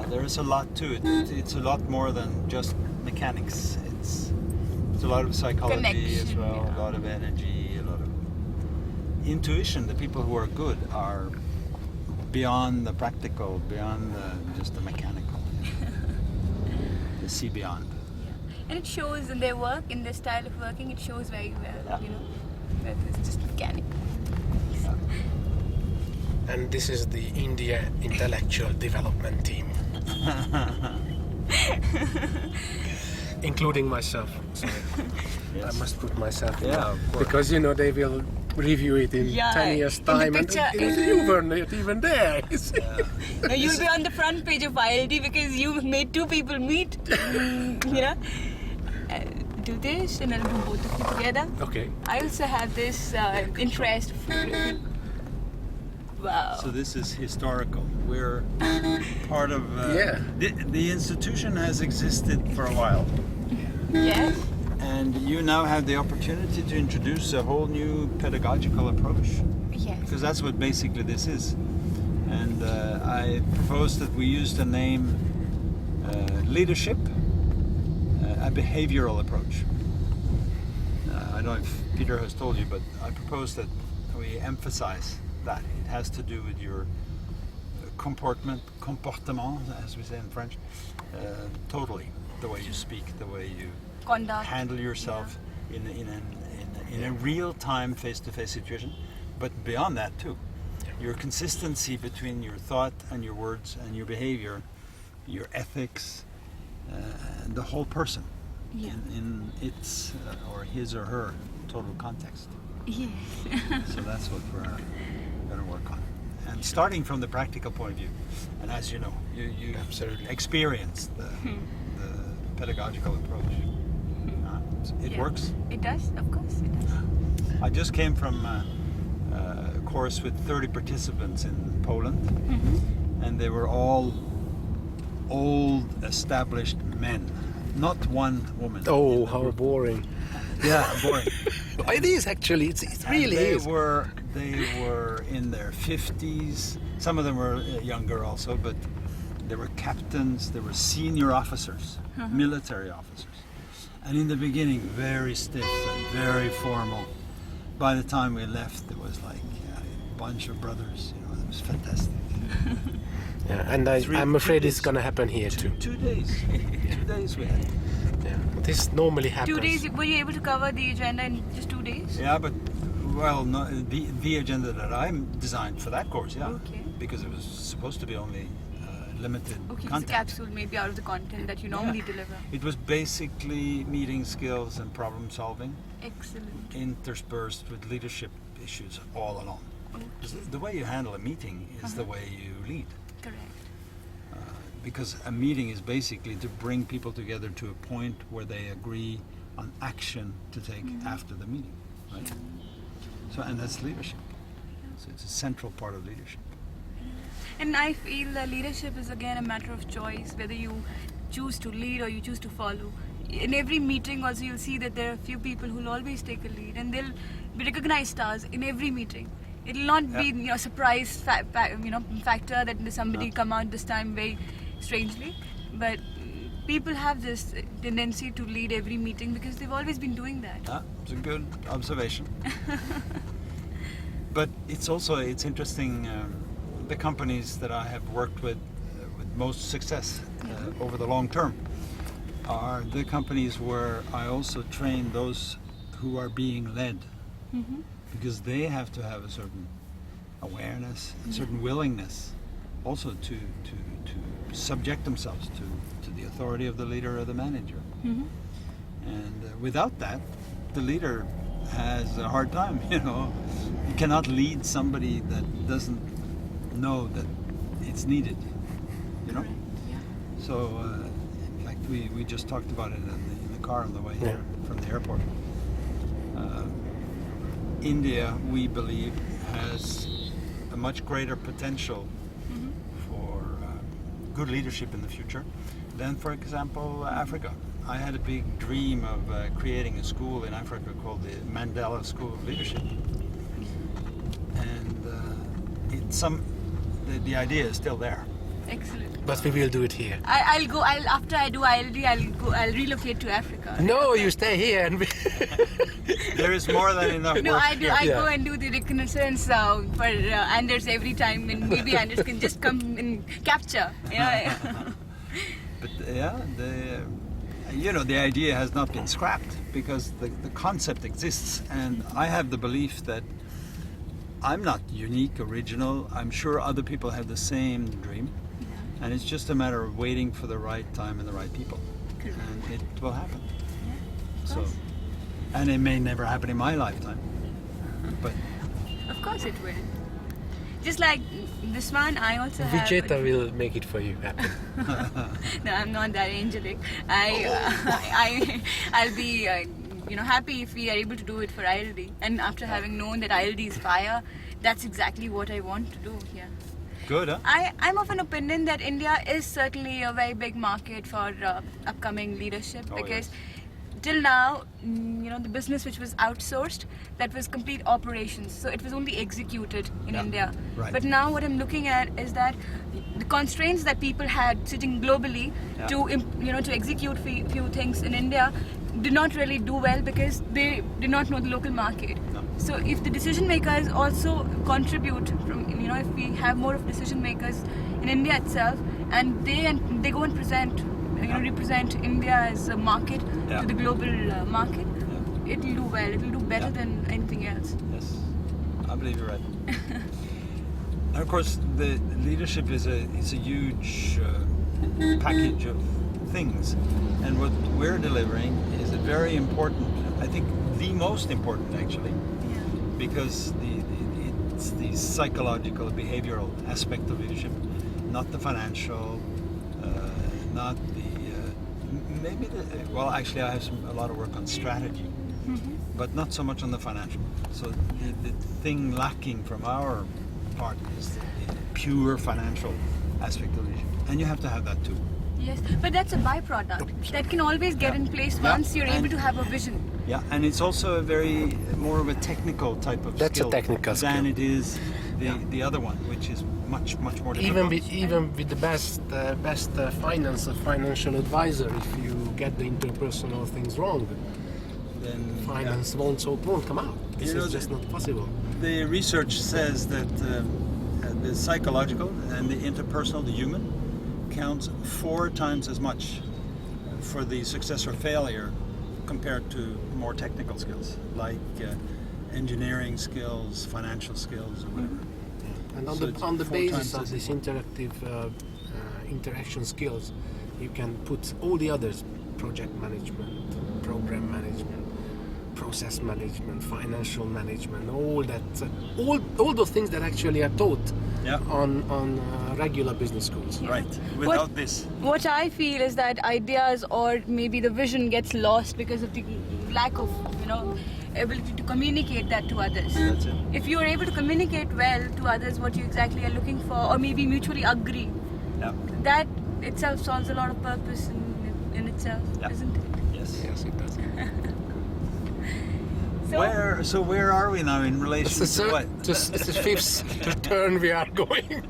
there is a lot to it. It's a lot more than just mechanics. It's a lot of psychology as well, a lot of energy, a lot of intuition. The people who are good are beyond the practical, beyond just the mechanical. They see beyond. Yeah. And it shows in their work, in their style of working, it shows very well, you know, that it's just mechanical. And this is the India Intellectual Development Team. Including myself. So Yes. I must put myself in. Yeah, of course. Because, you know, they will review it in 10 years' time. And you were not even there. No, you'll be on the front page of ILD because you made two people meet, you know, do this and I'll do both of you together. Okay. I also have this interest. Wow. So this is historical. We're part of... Yeah. The institution has existed for a while. Yes. And you now have the opportunity to introduce a whole new pedagogical approach. Yes. Because that's what basically this is. And I propose that we use the name leadership, a behavioral approach. I don't know if Peter has told you, but I propose that we emphasize that. It has to do with your comportement, as we say in French, totally. The way you speak, the way you Conduct. handle yourself in a real-time face-to-face situation, but beyond that too. Your consistency between your thought and your words and your behavior, your ethics, and the whole person in its or his or her total context. Yes. So that's what we're going to work on. And starting from the practical point of view, and as you know, you Absolutely. experienced the pedagogical approach. It works. It does, of course, it does. I just came from a course with 30 participants in Poland, and they were all old, established men, not one woman. Oh, how boring. Yeah, boring. It is actually, it really they is. They were in their 50s. Some of them were younger also, but they were captains, they were senior officers, military officers. And in the beginning, very stiff and very formal. By the time we left, it was like a bunch of brothers. You know, it was fantastic. Yeah, and I'm afraid it's going to happen here too. 2 days. 2 days we had. Yeah. This normally happens. 2 days, were you able to cover the agenda in just 2 days? Yeah, but well, no, the agenda that I designed for that course, yeah, Okay. because it was supposed to be only limited Okay, it's a content. capsule maybe out of the content that you normally deliver. It was basically meeting skills and problem solving, Excellent. interspersed with leadership issues all along. Okay. The way you handle a meeting is the way you lead. Correct. Because a meeting is basically to bring people together to a point where they agree on action to take after the meeting, right? So, and that's leadership. So it's a central part of leadership. And I feel that leadership is again a matter of choice, whether you choose to lead or you choose to follow. In every meeting also you'll see that there are a few people who will always take a lead and they'll be recognized stars in every meeting. It'll not be a surprise factor that somebody come out this time very strangely, but people have this tendency to lead every meeting because they've always been doing that. Yeah, it's a good observation. But it's interesting. The companies that I have worked with most success over the long term are the companies where I also train those who are being led, because they have to have a certain awareness, a certain willingness, also to subject themselves to the authority of the leader or the manager. And without that, the leader has a hard time. You know, you cannot lead somebody that doesn't know that it's needed. You know. Yeah. So, in fact, we just talked about it in the car on the way here from the airport. India, we believe, has a much greater potential for good leadership in the future than, for example, Africa. I had a big dream of creating a school in Africa called the Mandela School of Leadership, and the idea is still there. Excellent. But we will do it here. I'll go. After I do ILD, I'll relocate to Africa. No, you stay here and There is more than enough No, work I do. here. I Yeah. go and do the reconnaissance for Anders every time, and maybe Anders can just come and capture. Yeah. But the idea has not been scrapped because the concept exists, and I have the belief that I'm not unique, original. I'm sure other people have the same dream, and it's just a matter of waiting for the right time and the right people, and it will happen. So, and it may never happen in my lifetime, but Of course it will. Just like this one, I also have. Vijeta will make it for you happen. No, I'm not that angelic. I'll be happy if we are able to do it for ILD. And after having known that ILD is fire, that's exactly what I want to do here. good, huh? I'm of an opinion that India is certainly a very big market for upcoming leadership, Oh, because till now, the business which was outsourced, that was complete operations. So it was only executed in Yeah, India. right. But now what I'm looking at is that the constraints that people had sitting globally Yeah. to execute few things in India did not really do well because they did not know the local market. No. So if the decision makers also contribute if we have more of decision makers in India itself, and they go and represent India as a market Yeah. to the global market, Yeah. it'll do well. It'll do better Yeah. than anything else. Yes, I believe you're right. And of course, the leadership is a huge package of things, and what we're delivering is a very important. I think the most important, actually, because it's the psychological, behavioral aspect of leadership, not the financial, not the maybe the. Well, actually, I have a lot of work on strategy. But not so much on the financial. So the thing lacking from our part is the pure financial aspect of leadership. And you have to have that too. Yes, but that's a byproduct that can always get Yeah. in place Yeah. once you're able And- to have a vision. Yeah, and it's also a very more of a technical type of That's a skill technical than skill. it is the other one, which is much more difficult. Even with the best financial advisor, if you get the interpersonal things wrong, then finance won't come out. This You know, is just not possible. the research says that the psychological and the interpersonal, the human, counts 4 times as much for the success or failure compared to more technical skills like engineering skills, financial skills, or whatever. And on So the it's on the 4 basis times of as this important. interactive interaction skills, you can put all the others: project management, program management, process management, financial management, all that, all those things that actually are taught Yeah. on regular business schools. Right. Without this. What I feel is that ideas or maybe the vision gets lost because of the lack of ability to communicate that to others. That's it. If you are able to communicate well to others what you exactly are looking for, or maybe mutually agree, Yeah. that itself solves a lot of purpose in itself, Yeah. isn't it? Yes. Yes, it does. So, Where are we now in relation It's to the what? it's the fifth turn we are going.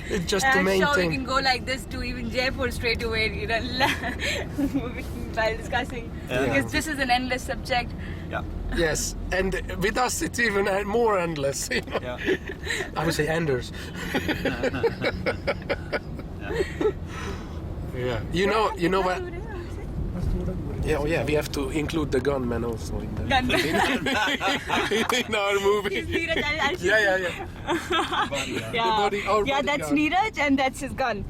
It's just to I'm sure we maintain. can go like this to even Jaipur straight away, while discussing, Yeah. because this is an endless subject. Yeah. Yes, and with us it's even more endless. Yeah. I would say Anders. Yeah. You know what? Yeah, we have to include the gunman also in the Gunman. in our movie. He's Neeraj, I'll shoot Yeah. you. The body, our Yeah, that's bodyguard. Neeraj, and that's his gun.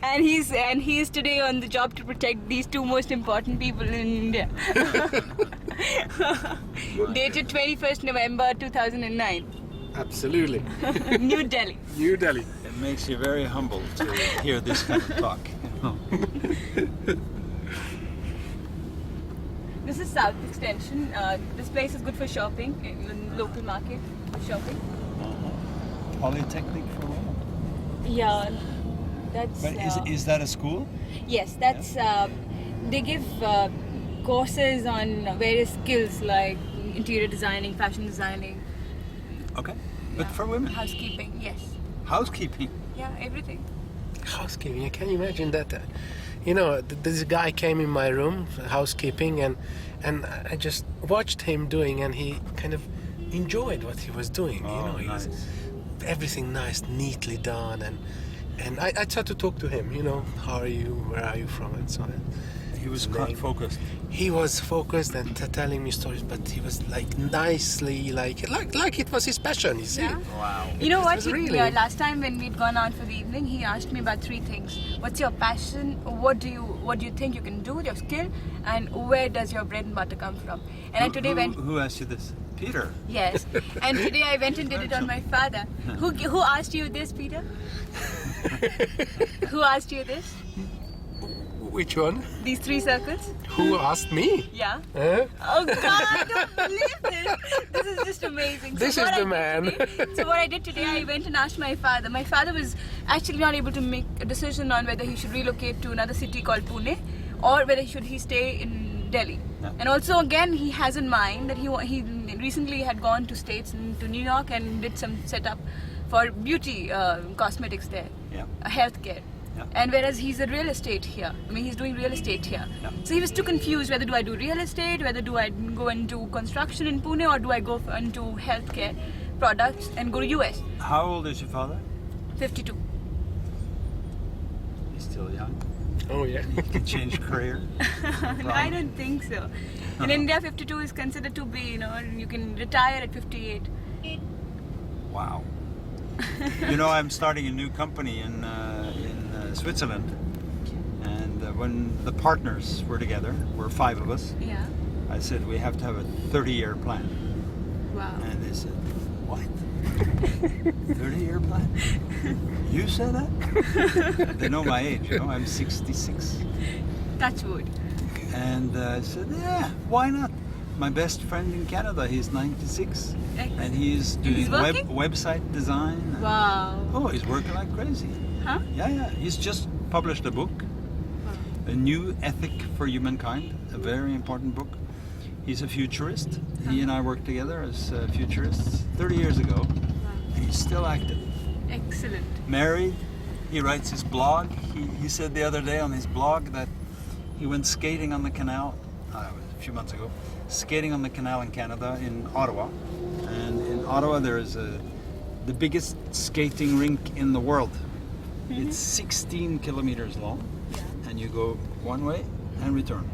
and he's today on the job to protect these 2 most important people in India. Dated 21st November 2009, Absolutely. New Delhi. New Delhi. It makes you very humble to hear this kind of talk. This is South Extension. This place is good for shopping, in the local market for shopping. Polytechnic for women. Yeah, that's. But is that a school? Yes, that's. They give courses on various skills like interior designing, fashion designing. Okay. But for women? Housekeeping, yes. Housekeeping? Yeah, everything. Housekeeping. Can you imagine that? This guy came in my room, housekeeping, and I just watched him doing, and he kind of enjoyed what he was doing. Oh, He nice. was everything nice, neatly done, and I tried to talk to him. How are you? Where are you from? And so on. He was His quite name. focused. He was focused and telling me stories, but he was like nicely, like it was his passion. You see. Yeah. Wow. You know It what? was really- Last time when we'd gone out for the evening, he asked me about 3 things. What's your passion? What do you think you can do with your skill? And where does your bread and butter come from? And I today went. Who asked you this? Peter. Yes. And today I went and did it on my father. Who asked you this, Peter? Who asked you this? Which one? These 3 circles? Who asked me? Yeah. Huh? Oh God, I don't believe this. This is just amazing. This what is the I did man. today- so what I did today, I went and asked my father. My father was actually not able to make a decision on whether he should relocate to another city called Pune or whether he stay in Delhi. Yeah. And also again, he has in mind that he recently had gone to States and to New York and did some setup for beauty cosmetics there, Yeah. healthcare. Yeah. And whereas he's a real estate here, he's doing real estate here. Yeah. So he was too confused whether do I do real estate, whether do I go and do construction in Pune, or do I go into healthcare products and go to US. How old is your father? 52. He's still young. Oh yeah. He can change career. No, I don't think so. In India, 52 is considered to be, you can retire at 58. Wow. I'm starting a new company in Switzerland, and when the partners were together, we're 5 of us. Yeah. I said we have to have a 30-year plan, Wow. and they said, "What? 30-year plan? You said that?" They know my age. I'm 66, Touch wood. and I said, "Yeah, why not?" My best friend in Canada, he's 96, and he's doing he's working? website design. Wow. Oh, he's working like crazy. Huh? Yeah. He's just published a book, A New Ethic for Humankind, a very important book. He's a futurist. He and I worked together as futurists 30 years ago, and he's still active. Excellent. Married, he writes his blog. He said the other day on his blog that he went skating on the canal a few months ago, skating on the canal in Canada, in Ottawa. And in Ottawa there is the biggest skating rink in the world. It's 16 kilometers long, and you go one way and return.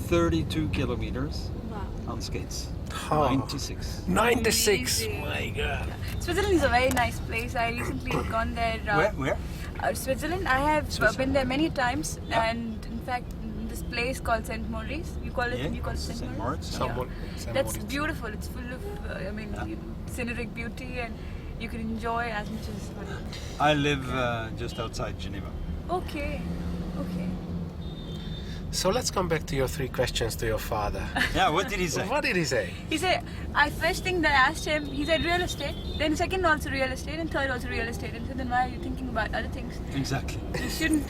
32 kilometers Wow. on skates. Oh. 96. 96. Amazing. My God. Switzerland is a very nice place. I recently have gone there. Where? Switzerland. I have Switzerland. been there many times, Yeah. and in fact, this place called St. Maurice. You call it? Yeah, You call it St. St. Maurice? Moritz. That's beautiful. It's full of, Yeah. scenic beauty, and you can enjoy as much as. I live just outside Geneva. Okay. So let's come back to your 3 questions to your father. Yeah, what did he say? What did he say? He said, first thing that I asked him, he said real estate, then second also real estate, and third also real estate. And so then why are you thinking about other things? Exactly. You shouldn't.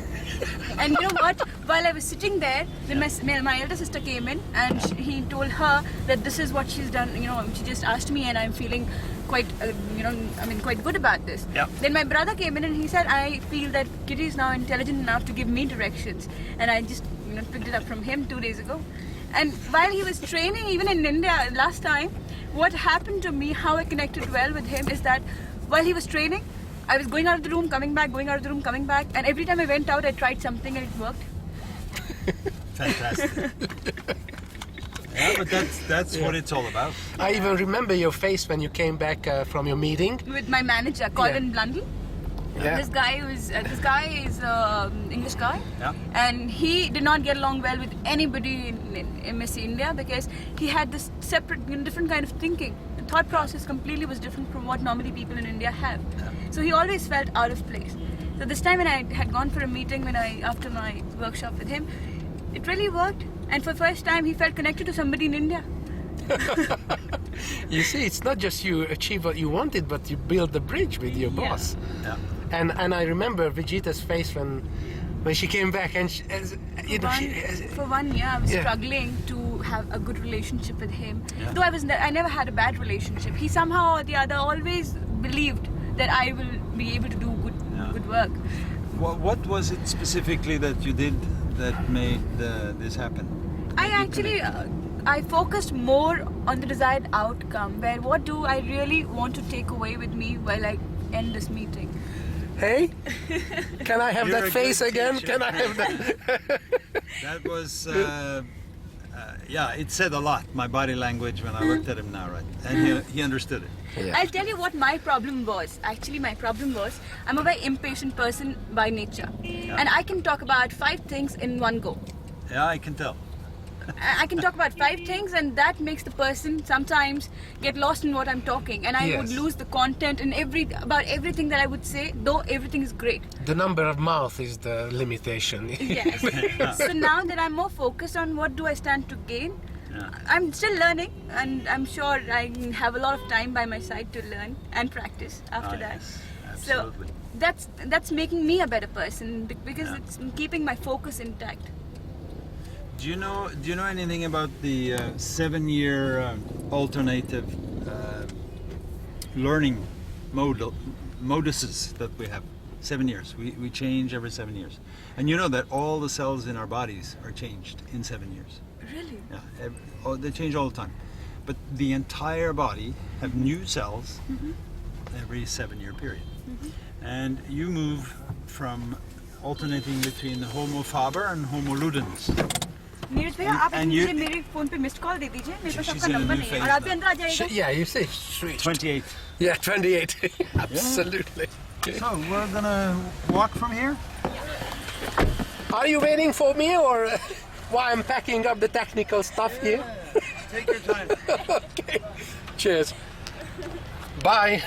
And you know what? While I was sitting there, then my elder sister came in, and he told her that this is what she's done. She just asked me, and I'm feeling quite, quite good about this. Yeah. Then my brother came in, and he said, I feel that Kitty is now intelligent enough to give me directions, and I just picked it up from him 2 days ago. And while he was training, even in India last time, what happened to me, how I connected well with him, is that while he was training, I was going out of the room, coming back, going out of the room, coming back, and every time I went out, I tried something and it worked. Fantastic. Yeah, but that's what it's all about. I even remember your face when you came back from your meeting. With my manager, Colin Blundell. Yeah. This guy is English guy, Yeah. and he did not get along well with anybody in MSc India because he had this separate, different kind of thinking. The thought process completely was different from what normally people in India have. Yeah. So he always felt out of place. So this time when I had gone for a meeting after my workshop with him, it really worked. And for the first time, he felt connected to somebody in India. You see, it's not just you achieve what you wanted, but you build the bridge with your Yeah. boss. Yeah. And I remember Vijeta's face when she came back, and For 1 year, I was Yeah. struggling to have a good relationship with him. Yeah. Though I never had a bad relationship. He somehow or the other always believed that I will be able to do good would work. What was it specifically that you did that made this happen? I actually I focused more on the desired outcome, where what do I really want to take away with me while I end this meeting. Hey, can I have You're that a face good again? teacher. Can I have that? That was, yeah, it said a lot, my body language, when I looked at him now, right? And he understood it. Yeah. I'll tell you what my problem was. Actually, my problem was I'm a very impatient person by nature. And I can talk about 5 things in one go. Yeah, I can tell. I can talk about 5 things, and that makes the person sometimes get lost in what I'm talking, and I would Yes. lose the content and about everything that I would say, though everything is great. The number of mouth is the limitation. Yes. So now that I'm more focused on what do I stand to gain, Yeah. I'm still learning, and I'm sure I have a lot of time by my side to learn and practice after that. Yes, So absolutely. that's making me a better person because it's keeping my focus intact. Do you know anything about the 7-year alternative learning moduses that we have? 7 years. We change every 7 years. And you know that all the cells in our bodies are changed in 7 years. Really? Yeah, they change all the time. But the entire body have new cells every 7-year period. And you move from alternating between the Homo faber and Homo ludens. Neeraj भैया आप And मुझे you- मेरे phone पे missed call दे दीजिए मेरे पास She's आपका in a number new नहीं है phase और आप भी now. अंदर आ जाइएगा. Yeah, you say switch. 28. Yeah, 28. Absolutely. So we're gonna walk from here. Are you waiting for me or while I'm packing up the technical stuff here? Take your time. Okay. Cheers. Bye.